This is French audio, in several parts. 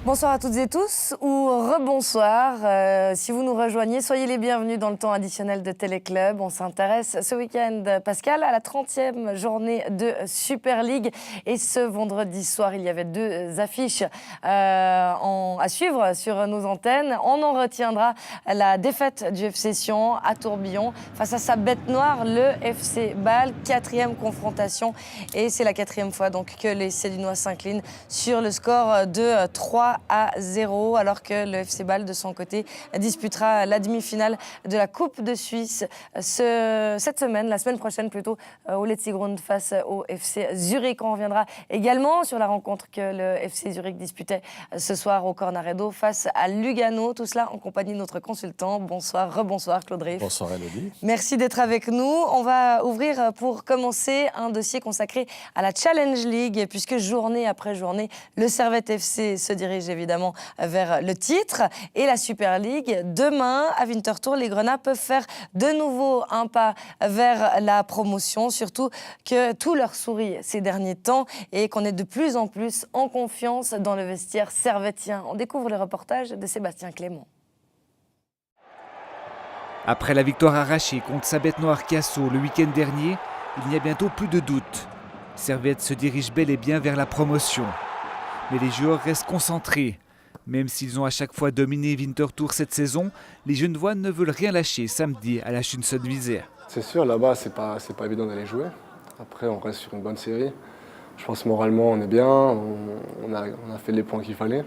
Bonsoir à toutes et tous, ou rebonsoir. Si vous nous rejoignez, soyez les bienvenus dans le temps additionnel de Téléclub. On s'intéresse ce week-end, Pascal, à la 30e journée de Super League. Et ce vendredi soir, il y avait deux affiches à suivre sur nos antennes. On en retiendra la défaite du FC Sion à Tourbillon face à sa bête noire, le FC Bâle. 4e confrontation. Et c'est la 4e fois donc, que les Cédunois s'inclinent sur le score de 3-0, alors que le FC Bâle, de son côté, disputera la demi-finale de la Coupe de Suisse cette semaine, la semaine prochaine plutôt, au Letzigrund face au FC Zurich. On reviendra également sur la rencontre que le FC Zurich disputait ce soir au Cornaredo face à Lugano. Tout cela en compagnie de notre consultant. Bonsoir, rebonsoir Claude Riff. Bonsoir Elodie. Merci d'être avec nous. On va ouvrir pour commencer un dossier consacré à la Challenge League, puisque journée après journée, le Servette FC se dirige évidemment vers le titre et la Super League. Demain, à Winterthur, les Grenats peuvent faire de nouveau un pas vers la promotion, surtout que tout leur sourit ces derniers temps et qu'on est de plus en plus en confiance dans le vestiaire servettien. On découvre le reportage de Sébastien Clément. Après la victoire arrachée contre sa bête noire Casso le week-end dernier, il n'y a bientôt plus de doute. Servette se dirige bel et bien vers la promotion. Mais les joueurs restent concentrés. Même s'ils ont à chaque fois dominé Winterthur cette saison, les Genevois ne veulent rien lâcher samedi à la Schünsson-Wiese. C'est sûr, là-bas, c'est pas évident d'aller jouer. Après, on reste sur une bonne série. Je pense que moralement, on est bien. On a fait les points qu'il fallait.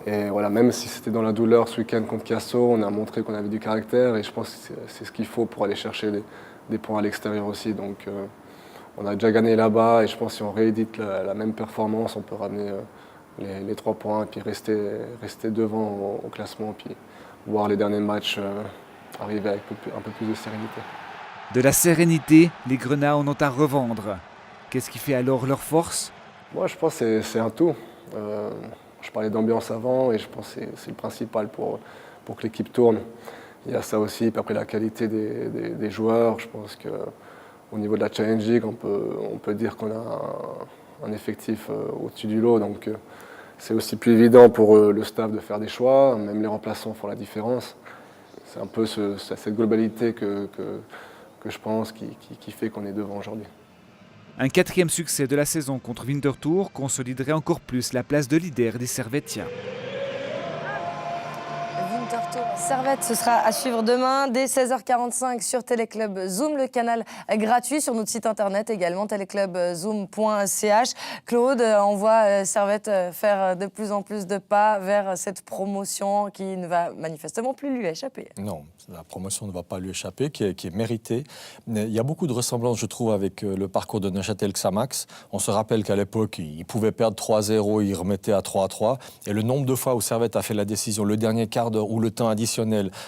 Et voilà, même si c'était dans la douleur ce week-end contre Casso, on a montré qu'on avait du caractère. Et je pense que c'est ce qu'il faut pour aller chercher des points à l'extérieur aussi. Donc, on a déjà gagné là-bas. Et je pense que si on réédite la même performance, on peut ramener les 3 points et puis rester devant au classement, puis voir les derniers matchs arriver avec un peu plus de sérénité. De la sérénité, les Grenats en ont à revendre. Qu'est-ce qui fait alors leur force ? Moi, je pense que c'est un tout. Je parlais d'ambiance avant et je pense que c'est le principal pour que l'équipe tourne. Il y a ça aussi, puis après la qualité des joueurs. Je pense qu'au niveau de la Challenge League, on peut dire qu'on a un effectif au-dessus du lot. Donc c'est aussi plus évident pour le staff de faire des choix. Même les remplaçants font la différence. C'est un peu cette globalité que je pense qui fait qu'on est devant aujourd'hui. Un 4e succès de la saison contre Winterthur consoliderait encore plus la place de leader des Servettiens. Servette, ce sera à suivre demain dès 16h45 sur Téléclub Zoom, le canal gratuit sur notre site internet également, téléclubzoom.ch. Claude, on voit Servette faire de plus en plus de pas vers cette promotion qui ne va manifestement plus lui échapper. Non, la promotion ne va pas lui échapper, qui est méritée. Il y a beaucoup de ressemblances, je trouve, avec le parcours de Neuchâtel-Xamax. On se rappelle qu'à l'époque, il pouvait perdre 3-0, il remettait à 3-3. Et le nombre de fois où Servette a fait la décision, le dernier quart d'heure ou le temps additionnel,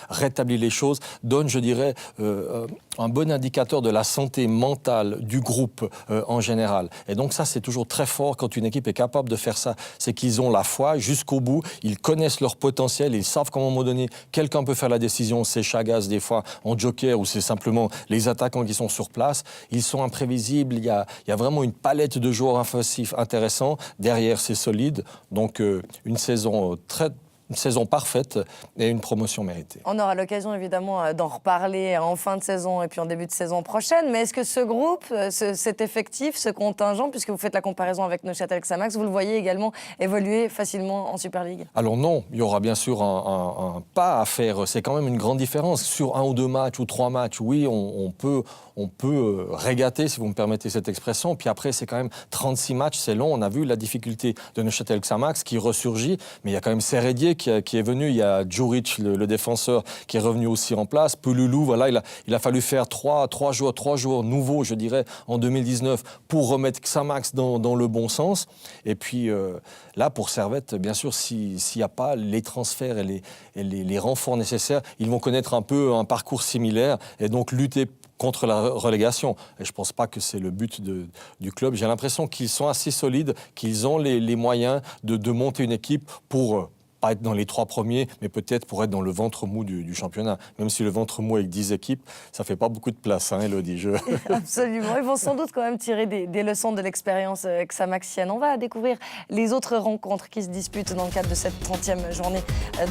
rétablit les choses, donne, je dirais, un bon indicateur de la santé mentale du groupe en général. Et donc ça, c'est toujours très fort quand une équipe est capable de faire ça. C'est qu'ils ont la foi jusqu'au bout, ils connaissent leur potentiel, ils savent qu'à un moment donné, quelqu'un peut faire la décision. C'est Chagas des fois en joker ou c'est simplement les attaquants qui sont sur place. Ils sont imprévisibles, il y a vraiment une palette de joueurs offensifs intéressants. Derrière, c'est solide. Donc une saison parfaite et une promotion méritée. On aura l'occasion évidemment d'en reparler en fin de saison et puis en début de saison prochaine. Mais est-ce que ce groupe, cet effectif, ce contingent, puisque vous faites la comparaison avec Neuchâtel-Xamax, vous le voyez également évoluer facilement en Super League ? Alors non, il y aura bien sûr un pas à faire. C'est quand même une grande différence. Sur 1 ou 2 matchs ou 3 matchs, oui, on peut régater, si vous me permettez cette expression. Puis après, c'est quand même 36 matchs, c'est long. On a vu la difficulté de Neuchâtel-Xamax qui ressurgit. Mais il y a quand même Seredier qui est venu. Il y a Djuric, le défenseur, qui est revenu aussi en place. Pelulou, voilà, il a fallu faire 3 joueurs nouveaux, je dirais, en 2019 pour remettre Xamax dans le bon sens. Et puis là, pour Servette, bien sûr, s'il n'y a pas les transferts et les renforts nécessaires, ils vont connaître un peu un parcours similaire et donc lutter contre la relégation. Et je ne pense pas que c'est le but du club. J'ai l'impression qu'ils sont assez solides, qu'ils ont les moyens de monter une équipe pour pas être dans les 3 premiers, mais peut-être pour être dans le ventre mou du championnat. Même si le ventre mou avec 10 équipes, ça ne fait pas beaucoup de place, hein, Elodie. Absolument. Ils vont sans doute quand même tirer des leçons de l'expérience xamaxienne. On va découvrir les autres rencontres qui se disputent dans le cadre de cette 30e journée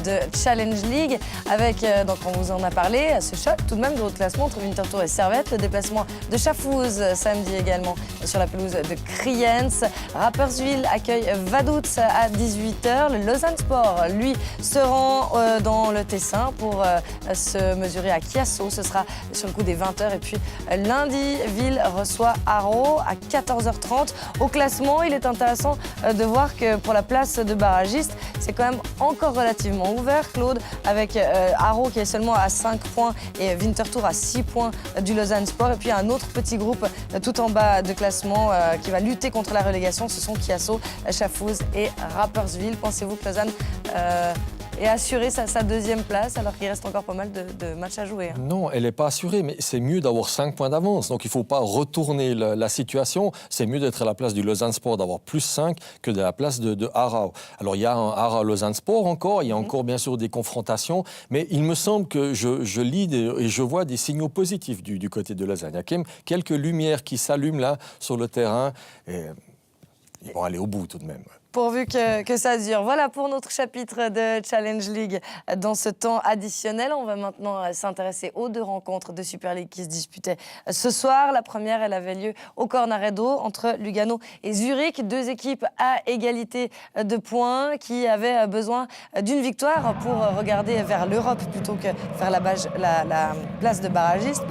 de Challenge League. Avec, donc on vous en a parlé, ce choc tout de même de haut classement entre Winterthur et Servette. Le déplacement de Schaffhouse samedi également sur la pelouse de Kriens. Rapperswil accueille Vaduz à 18h. Le Lausanne Sport, lui, se rend dans le Tessin pour se mesurer à Chiasso. Ce sera sur le coup des 20h. Et puis lundi, Ville reçoit Haro à 14h30. Au classement, il est intéressant de voir que pour la place de barragiste, c'est quand même encore relativement ouvert, Claude, avec Haro qui est seulement à 5 points et Winterthur à 6 points du Lausanne Sport. Et puis un autre petit groupe tout en bas de classement qui va lutter contre la relégation, ce sont Chiasso, Schaffhouse et Rapperswil. Pensez-vous que Lausanne et assurer sa deuxième place alors qu'il reste encore pas mal de matchs à jouer. Non, elle n'est pas assurée, mais c'est mieux d'avoir 5 points d'avance. Donc il ne faut pas retourner la situation. C'est mieux d'être à la place du Lausanne Sport, d'avoir plus 5 que de la place de Aarau. Alors il y a un Aarau-Lausanne Sport encore, il y a encore bien sûr des confrontations, mais il me semble que je lis et je vois des signaux positifs du côté de Lausanne. Il y a quand même quelques lumières qui s'allument là sur le terrain et ils vont aller au bout tout de même. Pourvu que ça dure. Voilà pour notre chapitre de Challenge League dans ce temps additionnel. On va maintenant s'intéresser aux 2 rencontres de Super League qui se disputaient ce soir. La première, elle avait lieu au Cornaredo entre Lugano et Zurich. 2 équipes à égalité de points qui avaient besoin d'une victoire pour regarder vers l'Europe plutôt que vers la place de barragiste.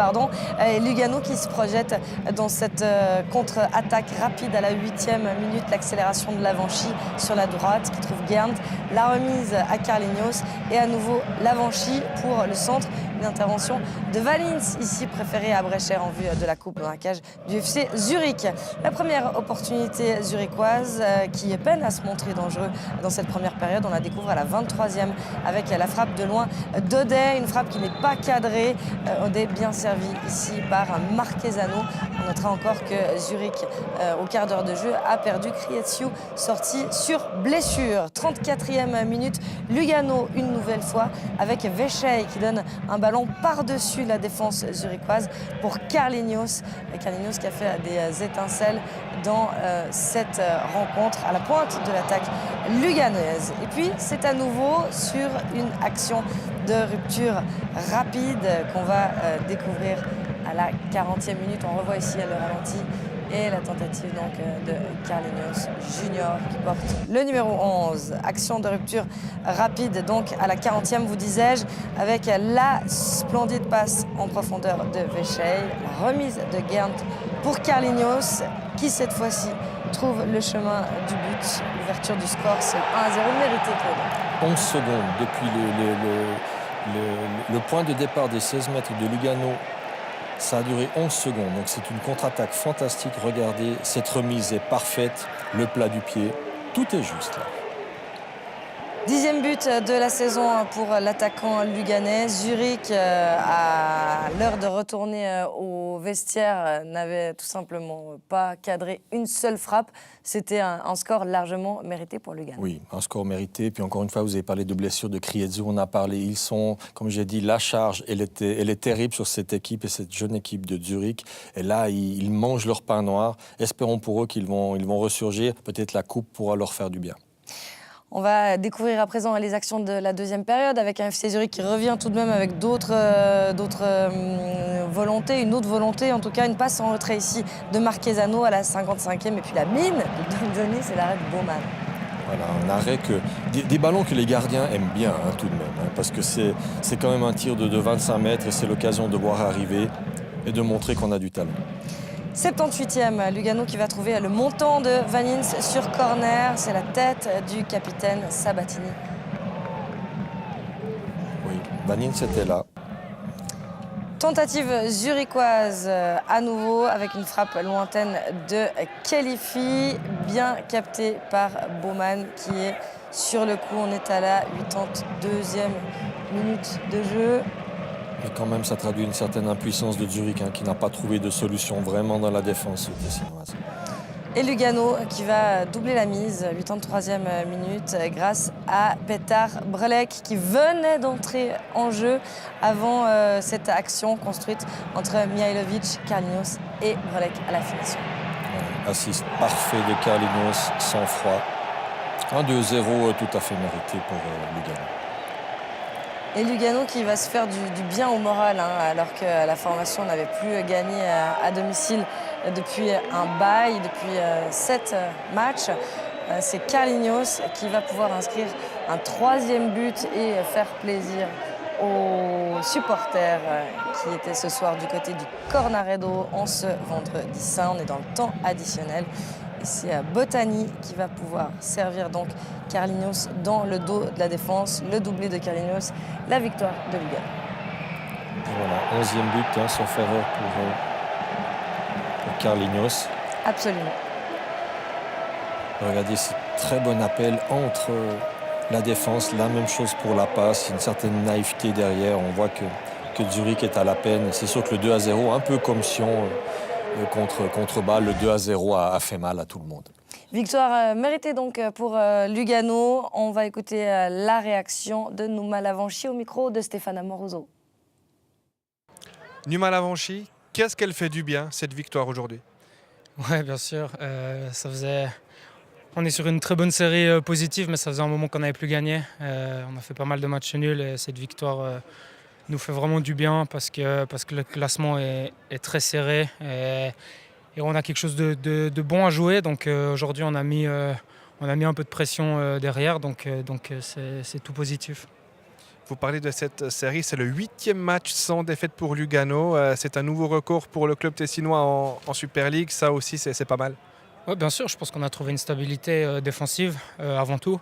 Et Lugano qui se projette dans cette contre-attaque rapide à la 8e minute, l'accélération de l'Avanchi sur la droite qui trouve Gerndt, la remise à Carlinhos et à nouveau l'Avanchi pour le centre. Une intervention de Valins, ici préféré à Brecher en vue de la coupe dans la cage du FC Zurich. La première opportunité zurichoise qui peine à se montrer dangereux dans cette première période. On la découvre à la 23e avec la frappe de loin d'Odet, une frappe qui n'est pas cadrée. Odet bien servi ici par Marquezano. On notera encore que Zurich, au quart d'heure de jeu, a perdu Krietziu, sorti sur blessure. 34e minute, Lugano une nouvelle fois avec Veschey qui donne un ballon par-dessus la défense zurichoise pour Carlinhos. Carlinhos qui a fait des étincelles dans cette rencontre à la pointe de l'attaque luganaise. Et puis c'est à nouveau sur une action de rupture rapide qu'on va découvrir à la 40e minute. On revoit ici à le ralenti et la tentative donc de Carlinhos Junior qui porte le numéro 11. Action de rupture rapide donc à la 40e, vous disais-je, avec la splendide passe en profondeur de Veschey, la remise de Gerndt pour Carlinhos qui cette fois-ci trouve le chemin du but. L'ouverture du score, c'est 1-0 mérité, Claude. 11 secondes depuis le point de départ des 16 mètres de Lugano. Ça a duré 11 secondes, donc c'est une contre-attaque fantastique. Regardez, cette remise est parfaite, le plat du pied, tout est juste là. 10e but de la saison pour l'attaquant luganais. Zurich, à l'heure de retourner au vestiaire, n'avait tout simplement pas cadré une seule frappe. C'était un score largement mérité pour Lugano. Oui, un score mérité. Puis encore une fois, vous avez parlé de blessures de Krietziu, on a parlé. Ils sont, comme j'ai dit, la charge, elle est terrible sur cette équipe et cette jeune équipe de Zurich. Et là, ils mangent leur pain noir. Espérons pour eux qu'ils vont ressurgir. Peut-être la coupe pourra leur faire du bien. On va découvrir à présent les actions de la deuxième période avec un FC Zurich qui revient tout de même avec d'autres volontés, une autre volonté, en tout cas une passe en retrait ici de Marquezano à la 55e et puis la mine de Donny, c'est l'arrêt de Baumann. Voilà, un arrêt des ballons que les gardiens aiment bien tout de même, parce que c'est quand même un tir de 25 mètres et c'est l'occasion de voir arriver et de montrer qu'on a du talent. 78e, Lugano qui va trouver le montant de Vanins sur corner. C'est la tête du capitaine Sabatini. Oui, Vanins était là. Tentative zurichoise à nouveau avec une frappe lointaine de Khelifi, bien captée par Baumann qui est sur le coup. On est à la 82e minute de jeu. Mais quand même, ça traduit une certaine impuissance de Zurich qui n'a pas trouvé de solution vraiment dans la défense tessinoise. Et Lugano qui va doubler la mise, 83e minute, grâce à Petar Brelec qui venait d'entrer en jeu avant cette action construite entre Mihailovic, Carlinhos et Brelec à la finition. Assist parfait de Carlinhos, sans froid. Un 2-0 tout à fait mérité pour Lugano. Et Lugano qui va se faire du bien au moral, alors que la formation n'avait plus gagné à domicile depuis un bail, depuis 7 matchs. C'est Carlinhos qui va pouvoir inscrire un 3e but et faire plaisir aux supporters qui étaient ce soir du côté du Cornaredo en ce vendredi saint. On est dans le temps additionnel. Et c'est Bottani qui va pouvoir servir donc Carlinhos dans le dos de la défense. Le doublé de Carlinhos, la victoire de Lugano. Voilà, 11e but, sauf erreur pour Carlinhos. Absolument. Regardez, c'est très bon appel entre la défense, la même chose pour la passe, une certaine naïveté derrière. On voit que Zurich est à la peine. C'est sûr que le 2-0, un peu comme Sion contre Bâle, le 2-0 a fait mal à tout le monde. Victoire méritée donc pour Lugano. On va écouter la réaction de Nouma Lavanchi au micro de Stéphane Amoruso. Nouma Lavanchi, qu'est-ce qu'elle fait du bien, cette victoire aujourd'hui? Oui, bien sûr. On est sur une très bonne série positive, mais ça faisait un moment qu'on n'avait plus gagné. On a fait pas mal de matchs nuls et cette victoire nous fait vraiment du bien parce que le classement est très serré et on a quelque chose de bon à jouer. Donc aujourd'hui, on a mis un peu de pression derrière, donc c'est tout positif. Vous parlez de cette série, c'est le 8e match sans défaite pour Lugano. C'est un nouveau record pour le club tessinois en Super League. Ça aussi, c'est pas mal. Oui, bien sûr. Je pense qu'on a trouvé une stabilité défensive avant tout.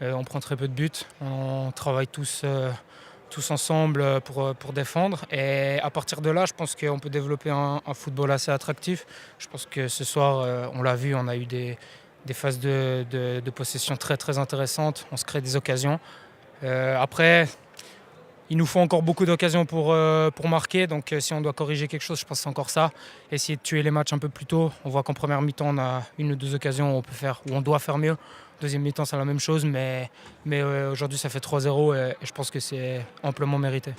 On prend très peu de buts. On travaille tous ensemble pour défendre. Et à partir de là, je pense qu'on peut développer un football assez attractif. Je pense que ce soir, on l'a vu, on a eu des phases de possession très, très intéressantes. On se crée des occasions. Après, il nous faut encore beaucoup d'occasions pour marquer. Donc si on doit corriger quelque chose, je pense que c'est encore ça. Essayer de tuer les matchs un peu plus tôt. On voit qu'en première mi-temps, on a 1 ou 2 occasions où on doit faire mieux. Deuxième mi-temps, c'est la même chose. Mais aujourd'hui, ça fait 3-0 et je pense que c'est amplement mérité.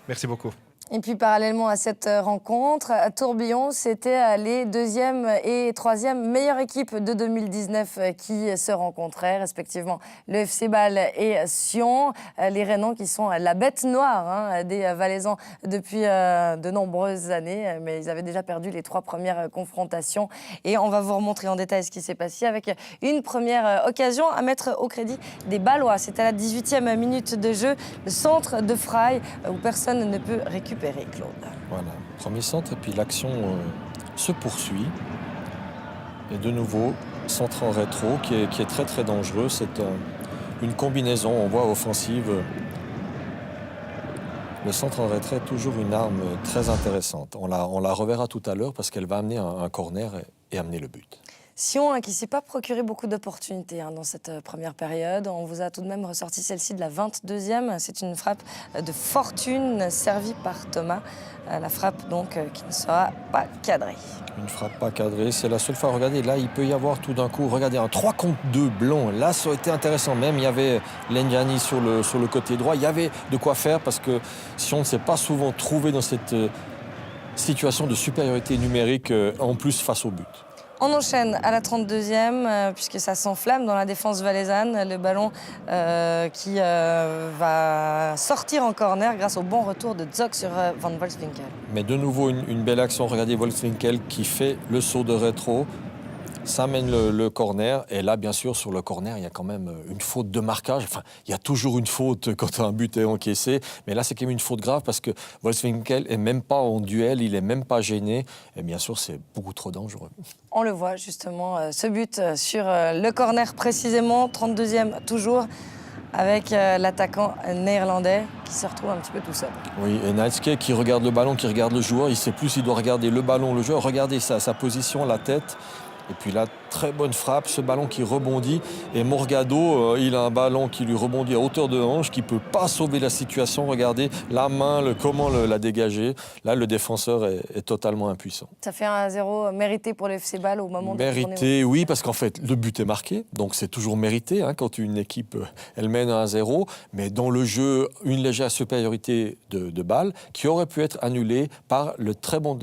Merci beaucoup. Et puis parallèlement à cette rencontre, à Tourbillon, c'était les 2e et 3e meilleures équipes de 2019 qui se rencontraient, respectivement le FC Bâle et Sion. Les Rhénans qui sont la bête noire des Valaisans depuis de nombreuses années, mais ils avaient déjà perdu les 3 premières confrontations. Et on va vous remontrer en détail ce qui s'est passé avec une première occasion à mettre au crédit des Bâlois. C'était à la 18e minute de jeu, le centre de Frey où personne ne peut récupérer. Claude. Voilà, premier centre et puis l'action se poursuit. Et de nouveau, centre en rétro qui est très très dangereux. C'est une combinaison, on voit offensive. Le centre en rétro est toujours une arme très intéressante. On la reverra tout à l'heure parce qu'elle va amener un corner et amener le but. Sion qui ne s'est pas procuré beaucoup d'opportunités dans cette première période. On vous a tout de même ressorti celle-ci de la 22e. C'est une frappe de fortune servie par Thomas. La frappe donc qui ne sera pas cadrée. Une frappe pas cadrée, c'est la seule fois. Regardez, là il peut y avoir tout d'un coup, regardez, un 3 contre 2 blanc. Là ça aurait été intéressant. Même il y avait Lenjani sur le côté droit. Il y avait de quoi faire parce que Sion ne s'est pas souvent trouvé dans cette situation de supériorité numérique en plus face au but. On enchaîne à la 32e, puisque ça s'enflamme dans la défense valaisanne. Le ballon qui va sortir en corner grâce au bon retour de Zog sur Van Wolfswinkel. Mais de nouveau, une belle action. Regardez Wolfswinkel qui fait le saut de rétro. Ça mène le corner. Et là, bien sûr, sur le corner, il y a quand même une faute de marquage. Enfin, il y a toujours une faute quand un but est encaissé. Mais là, c'est quand même une faute grave parce que Wolfswinkel n'est même pas en duel, il n'est même pas gêné. Et bien sûr, c'est beaucoup trop dangereux. On le voit justement, ce but sur le corner précisément, 32e toujours, avec l'attaquant néerlandais qui se retrouve un petit peu tout seul. Oui, et Naitske qui regarde le ballon, qui regarde le joueur. Il ne sait plus s'il doit regarder le ballon, le joueur. Regardez sa position, la tête. Et puis là, très bonne frappe, ce ballon qui rebondit. Et Morgado, il a un ballon qui lui rebondit à hauteur de hanche, qui ne peut pas sauver la situation. Regardez la main, comment la dégager. Là, le défenseur est totalement impuissant. Ça fait 1-0 mérité pour le FC Bâle au moment de Mérité, oui, parce qu'en fait, le but est marqué. Donc c'est toujours mérité quand une équipe elle mène à 1-0. Mais dans le jeu, une légère supériorité de Bâle qui aurait pu être annulée par le très bon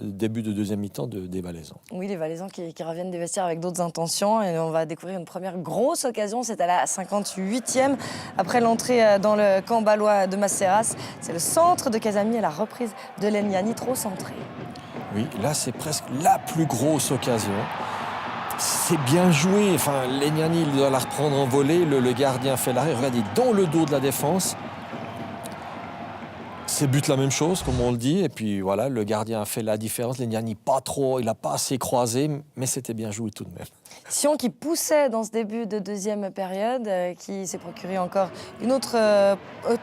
début de deuxième mi-temps des Valaisans. Oui, les Valaisans qui reviennent des vestiaires avec d'autres intentions. Et on va découvrir une première grosse occasion. C'est à la 58e. Après l'entrée dans le camp bâlois de Masseras. C'est le centre de Casami et la reprise de Legnani, trop centré. Oui, là, c'est presque la plus grosse occasion. C'est bien joué. Enfin, Legnani, il doit la reprendre en volée. Le gardien fait l'arrêt. Regardez, dans le dos de la défense. C'est but la même chose, comme on le dit. Et puis voilà, le gardien a fait la différence. Legnani, pas trop, il n'a pas assez croisé, mais c'était bien joué tout de même. Sion qui poussait dans ce début de deuxième période, qui s'est procuré encore une autre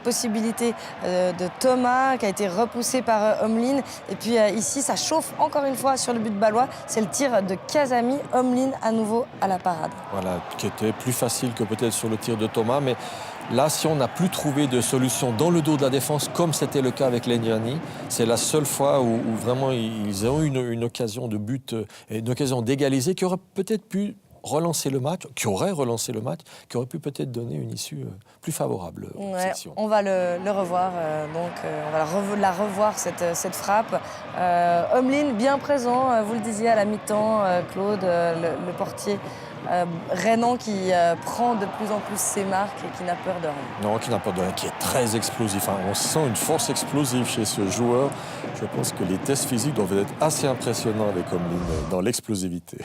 possibilité de Thomas, qui a été repoussé par Omlin. Et puis ici, ça chauffe encore une fois sur le but bâlois. C'est le tir de Casami, Omlin à nouveau à la parade. Voilà, qui était plus facile que peut-être sur le tir de Thomas, mais là, Sion n'a plus trouvé de solution dans le dos de la défense, comme c'était le cas avec Legnani. C'est la seule fois où vraiment ils ont eu une occasion de but, une occasion d'égaliser, qui aurait peut-être pu relancer le match, qui aurait pu peut-être donner une issue plus favorable aux sections. On va le revoir, on va la revoir cette frappe. Omlin bien présent, vous le disiez à la mi-temps, Claude, le portier rhénan qui prend de plus en plus ses marques et qui n'a peur de rien. Non, qui n'a pas de rien, qui est très explosif. On sent une force explosive chez ce joueur. Je pense que les tests physiques doivent être assez impressionnants avec Omlin dans l'explosivité.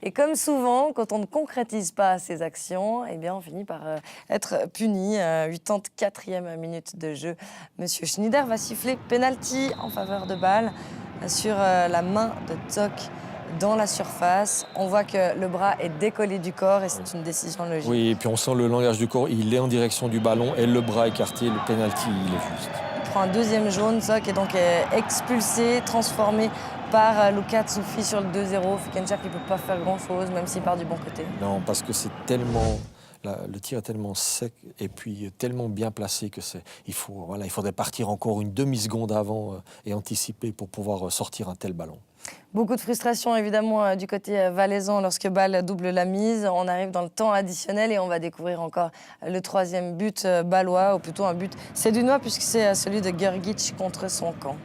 Et comme souvent, quand on ne concrétise pas ses actions, eh bien, on finit par être puni. 84e minute de jeu. Monsieur Schneider va siffler penalty en faveur de Bâle sur la main de Zok dans la surface. On voit que le bras est décollé du corps et c'est une décision logique. Oui, et puis on sent le langage du corps. Il est en direction du ballon et le bras écarté. Le penalty, il est juste. Il prend un deuxième jaune. Zok est donc expulsé, transformé par Luca Tsufi sur le 2-0. Fikencher qui ne peut pas faire grand-chose, même s'il part du bon côté. Non, parce que c'est tellement... Le tir est tellement sec et puis tellement bien placé que il faudrait partir encore une demi-seconde avant et anticiper pour pouvoir sortir un tel ballon. Beaucoup de frustration évidemment du côté valaisan lorsque Bâle double la mise. On arrive dans le temps additionnel et on va découvrir encore le troisième but bâlois, ou plutôt un but sédunois puisque c'est celui de Gergic contre son camp.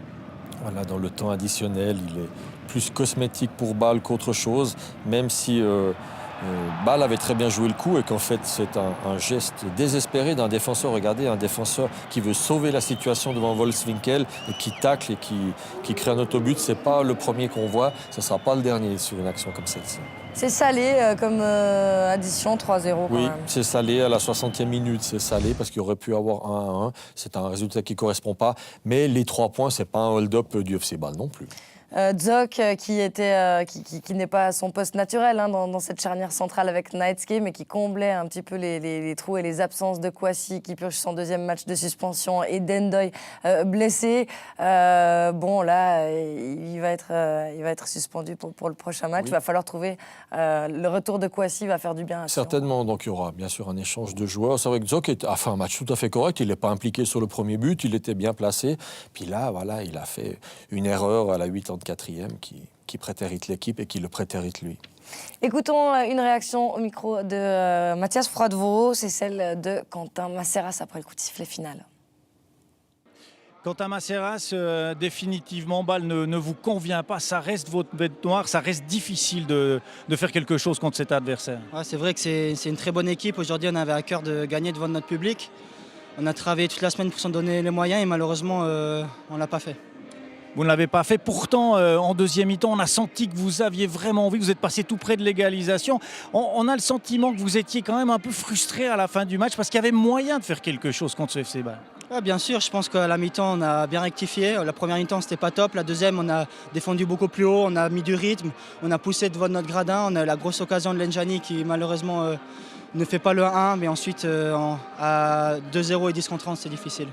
Voilà, dans le temps additionnel, il est plus cosmétique pour Bâle qu'autre chose, même si Bâle avait très bien joué le coup et qu'en fait c'est un geste désespéré d'un défenseur. Regardez, un défenseur qui veut sauver la situation devant Wolfswinkel et qui tacle et qui crée un autobut. C'est pas le premier qu'on voit, ce ne sera pas le dernier sur une action comme celle-ci. C'est salé comme addition 3-0. Oui, même. c'est salé à la 60e minute, c'est salé parce qu'il aurait pu avoir 1-1. C'est un résultat qui ne correspond pas, mais les 3 points, ce n'est pas un hold-up du FC Bâle non plus. Zok qui n'est pas à son poste naturel dans cette charnière centrale avec Naetsky, mais qui comblait un petit peu les trous et les absences de Kouassi qui purge son deuxième match de suspension et d'Endoy blessé. Bon là, il va être suspendu pour le prochain match. Oui. Il va falloir trouver le retour de Kouassi va faire du bien à Sion. Certainement, donc il y aura bien sûr un échange de joueurs. C'est vrai que Zok a fait un match tout à fait correct. Il n'est pas impliqué sur le premier but, il était bien placé. Puis là, voilà, il a fait une erreur à la 84e qui prétérite l'équipe et qui le prétérite lui. Écoutons une réaction au micro de Mathias Froidevaux, c'est celle de Quentin Masseras après le coup de sifflet final. Quentin Masseras, définitivement, Bâle ne vous convient pas. Ça reste votre bête noire, ça reste difficile de faire quelque chose contre cet adversaire. Ouais, c'est vrai que c'est une très bonne équipe. Aujourd'hui, on avait à cœur de gagner devant notre public. On a travaillé toute la semaine pour s'en donner les moyens et malheureusement, on ne l'a pas fait. Vous ne l'avez pas fait. Pourtant, en deuxième mi-temps, on a senti que vous aviez vraiment envie. Vous êtes passé tout près de l'égalisation. On a le sentiment que vous étiez quand même un peu frustré à la fin du match parce qu'il y avait moyen de faire quelque chose contre ce FC Bâle. Ouais, bien sûr, je pense qu'à la mi-temps, on a bien rectifié. La première mi-temps, c'était pas top. La deuxième, on a défendu beaucoup plus haut. On a mis du rythme. On a poussé devant notre gradin. On a eu la grosse occasion de Lenjani qui, malheureusement, ne fait pas le 1. Mais ensuite, à 2-0 et 10 contre 30, c'est difficile.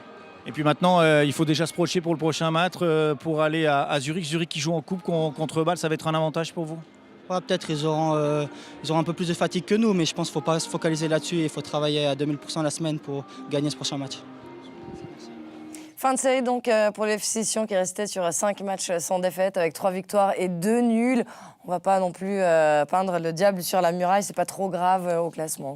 Et puis maintenant, il faut déjà se projeter pour le prochain match, pour aller à Zurich. Zurich qui joue en coupe contre Bâle, ça va être un avantage pour vous? Ouais, peut-être ils auront un peu plus de fatigue que nous, mais je pense qu'il ne faut pas se focaliser là-dessus et il faut travailler à 2000% la semaine pour gagner ce prochain match. Fin de série donc pour le FC Sion qui est resté sur 5 matchs sans défaite avec 3 victoires et 2 nuls. On ne va pas non plus peindre le diable sur la muraille, c'est pas trop grave au classement.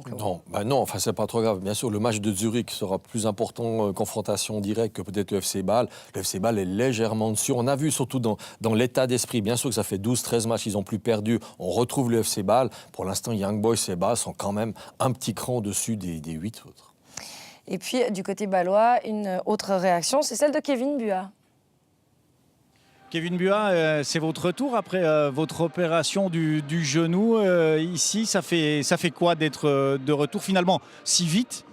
Non, enfin c'est pas trop grave. Bien sûr, le match de Zurich sera plus important, confrontation directe, que peut-être le FC Bâle. Le FC Bâle est légèrement dessus. On a vu surtout dans l'état d'esprit, bien sûr que ça fait 12-13 matchs, ils n'ont plus perdu. On retrouve le FC Bâle. Pour l'instant, Young Boys et Bâle sont quand même un petit cran au-dessus des 8 autres. Et puis, du côté bâlois, une autre réaction, c'est celle de Kevin Buat. Kevin Buat, c'est votre retour après votre opération du genou. Ici, ça fait quoi d'être de retour finalement si vite?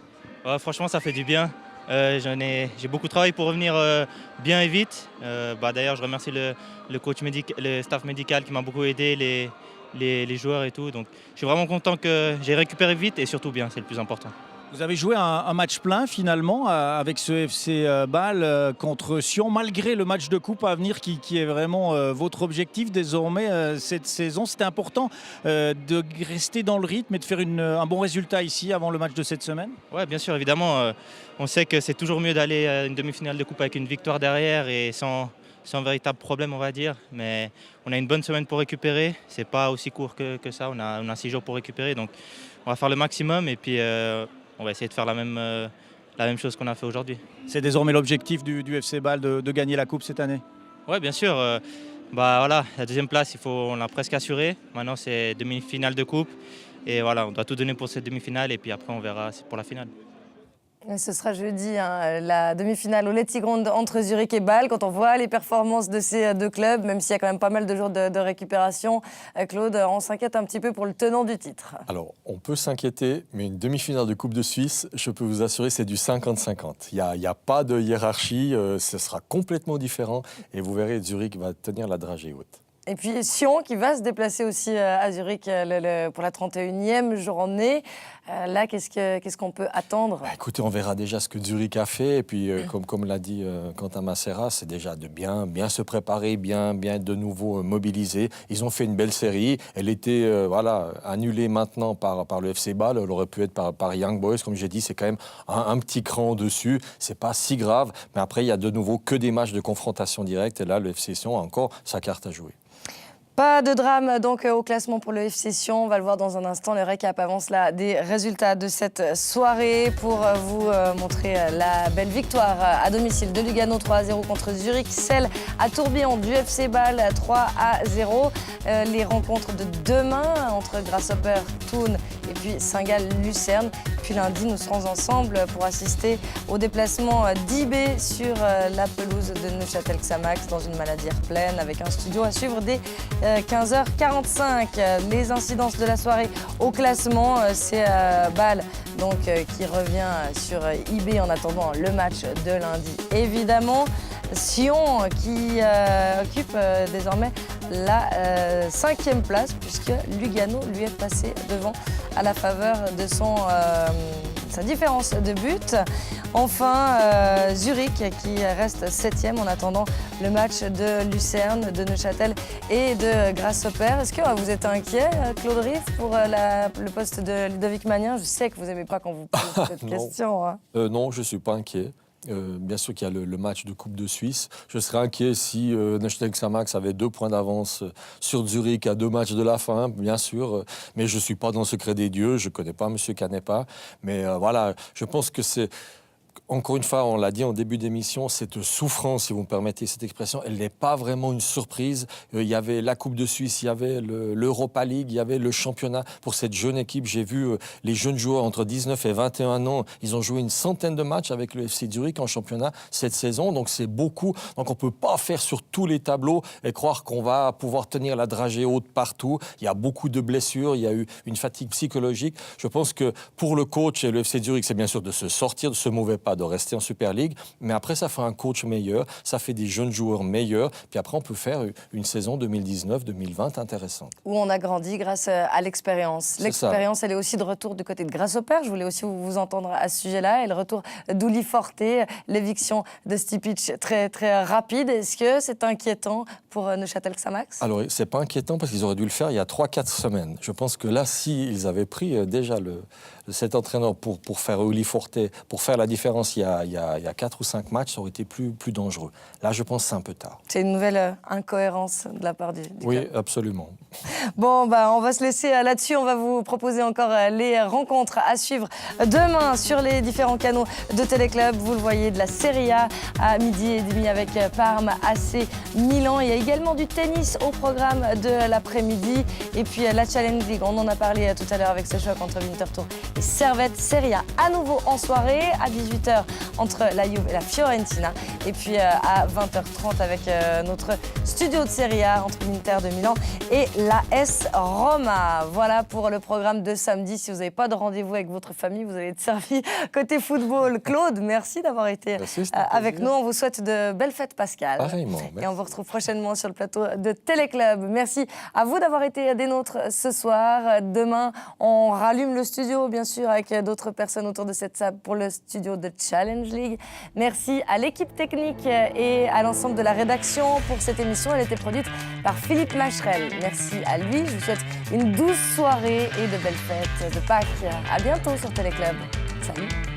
Franchement, ça fait du bien. J'ai beaucoup travaillé pour revenir bien et vite. D'ailleurs, je remercie le coach le staff médical qui m'a beaucoup aidé, les joueurs et tout. Donc, je suis vraiment content que j'ai récupéré vite et surtout bien, c'est le plus important. Vous avez joué un match plein finalement avec ce FC Bâle contre Sion, malgré le match de coupe à venir qui est vraiment votre objectif désormais cette saison. C'était important de rester dans le rythme et de faire un bon résultat ici avant le match de cette semaine? Oui, bien sûr, évidemment. On sait que c'est toujours mieux d'aller à une demi-finale de coupe avec une victoire derrière et sans véritable problème, on va dire. Mais on a une bonne semaine pour récupérer. C'est pas aussi court que ça. On a 6 jours pour récupérer. Donc on va faire le maximum et puis on va essayer de faire la même chose qu'on a fait aujourd'hui. C'est désormais l'objectif du FC Bâle de gagner la coupe cette année? Oui, bien sûr. Voilà, la deuxième place, on l'a presque assurée. Maintenant, c'est demi-finale de coupe. Et voilà, on doit tout donner pour cette demi-finale. Et puis après, on verra pour la finale. Ce sera jeudi, la demi-finale au Letzigrund entre Zurich et Bâle. Quand on voit les performances de ces deux clubs, même s'il y a quand même pas mal de jours de récupération, Claude, on s'inquiète un petit peu pour le tenant du titre. Alors, on peut s'inquiéter, mais une demi-finale de Coupe de Suisse, je peux vous assurer, c'est du 50-50. Il n'y a pas de hiérarchie, ce sera complètement différent. Et vous verrez, Zurich va tenir la dragée haute. Et puis Sion qui va se déplacer aussi à Zurich pour la 31e journée. Là, qu'est-ce qu'on peut attendre? Écoutez, on verra déjà ce que Zurich a fait. Et puis, comme l'a dit Quentin Macera, c'est déjà de bien se préparer, bien de nouveau mobiliser. Ils ont fait une belle série. Elle était annulée maintenant par le FC Bâle. Elle aurait pu être par Young Boys. Comme j'ai dit, c'est quand même un petit cran au-dessus. C'est pas si grave. Mais après, il y a de nouveau que des matchs de confrontation directe. Et là, le FC Sion a encore sa carte à jouer. Pas de drame donc au classement pour le FC Sion. On va le voir dans un instant. Le récap avance là des résultats de cette soirée pour vous montrer la belle victoire à domicile de Lugano 3-0 contre Zurich. Celle à Tourbillon du FC Bâle 3-0. Les rencontres de demain entre Grasshopper, Thun et puis Saint-Gall-Lucerne. Puis lundi, nous serons ensemble pour assister au déplacement d'IB sur la pelouse de Neuchâtel-Xamax dans une Maladière pleine avec un studio à suivre dès 15h45. Les incidences de la soirée au classement, c'est Bâle qui revient sur IB en attendant le match de lundi. Évidemment, Sion qui occupe désormais la 5e place puisque Lugano lui est passé devant à la faveur de sa différence de but. Enfin, Zurich qui reste 7e en attendant le match de Lucerne, de Neuchâtel et de Grasshopper. Est-ce que vous êtes inquiet, Claude Riff, pour le poste de Ludovic Magnin? Je sais que vous n'aimez pas quand vous posez cette question. Hein. Non, je ne suis pas inquiet. Bien sûr qu'il y a le match de Coupe de Suisse. Je serais inquiet si Neuchâtel-Xamax avait 2 points d'avance sur Zurich à 2 matchs de la fin, bien sûr. Mais je ne suis pas dans le secret des dieux. Je ne connais pas M. Canepa. Mais voilà, je pense que c'est... Encore une fois, on l'a dit en début d'émission, cette souffrance, si vous me permettez cette expression, elle n'est pas vraiment une surprise. Il y avait la Coupe de Suisse, il y avait l'Europa League, il y avait le championnat. Pour cette jeune équipe, j'ai vu les jeunes joueurs entre 19 et 21 ans. Ils ont joué une centaine de matchs avec le FC Zurich en championnat cette saison. Donc c'est beaucoup. Donc on ne peut pas faire sur tous les tableaux et croire qu'on va pouvoir tenir la dragée haute partout. Il y a beaucoup de blessures, il y a eu une fatigue psychologique. Je pense que pour le coach et le FC Zurich, c'est bien sûr de se sortir de ce mauvais pas de rester en Super League. Mais après, ça fait un coach meilleur, ça fait des jeunes joueurs meilleurs. Puis après, on peut faire une saison 2019-2020 intéressante. Où on a grandi grâce à l'expérience. L'expérience, elle est aussi de retour du côté de Grasshopper. Je voulais aussi vous entendre à ce sujet-là. Et le retour d'Uli Forte, l'éviction de Stipic très, très rapide. Est-ce que c'est inquiétant pour Neuchâtel Xamax? Alors, c'est pas inquiétant parce qu'ils auraient dû le faire il y a 3-4 semaines. Je pense que là, s'ils avaient pris déjà cet entraîneur pour faire Uli Forte, pour faire la différence il y a 4 ou 5 matchs, ça aurait été plus dangereux. Là, je pense que c'est un peu tard. C'est une nouvelle incohérence de la part du Oui, club. absolument. Bon, on va se laisser là-dessus. On va vous proposer encore les rencontres à suivre demain sur les différents canaux de Téléclub. Vous le voyez, de la Serie A à 12h30 avec Parme, AC, Milan. Il y a également du tennis au programme de l'après-midi. Et puis la Challenge League, on en a parlé tout à l'heure avec ce choc entre Winterthur et Servette. Serie A à nouveau en soirée à 18h entre la Juve et la Fiorentina. Et puis à 20h30 avec notre studio de Serie A entre l'Inter de Milan et l'AS Roma. Voilà pour le programme de samedi. Si vous n'avez pas de rendez-vous avec votre famille, vous allez être servi côté football. Claude, merci d'avoir été avec nous. On vous souhaite de belles fêtes pascales. Pareillement. Et on vous retrouve prochainement sur le plateau de Téléclub. Merci à vous d'avoir été des nôtres ce soir. Demain, on rallume le studio, bien sûr, avec d'autres personnes autour de cette table pour le studio de Challenge League. Merci à l'équipe technique et à l'ensemble de la rédaction pour cette émission. Elle a été produite par Philippe Macherel. Merci à lui. Je vous souhaite une douce soirée et de belles fêtes de Pâques. À bientôt sur Téléclub. Salut.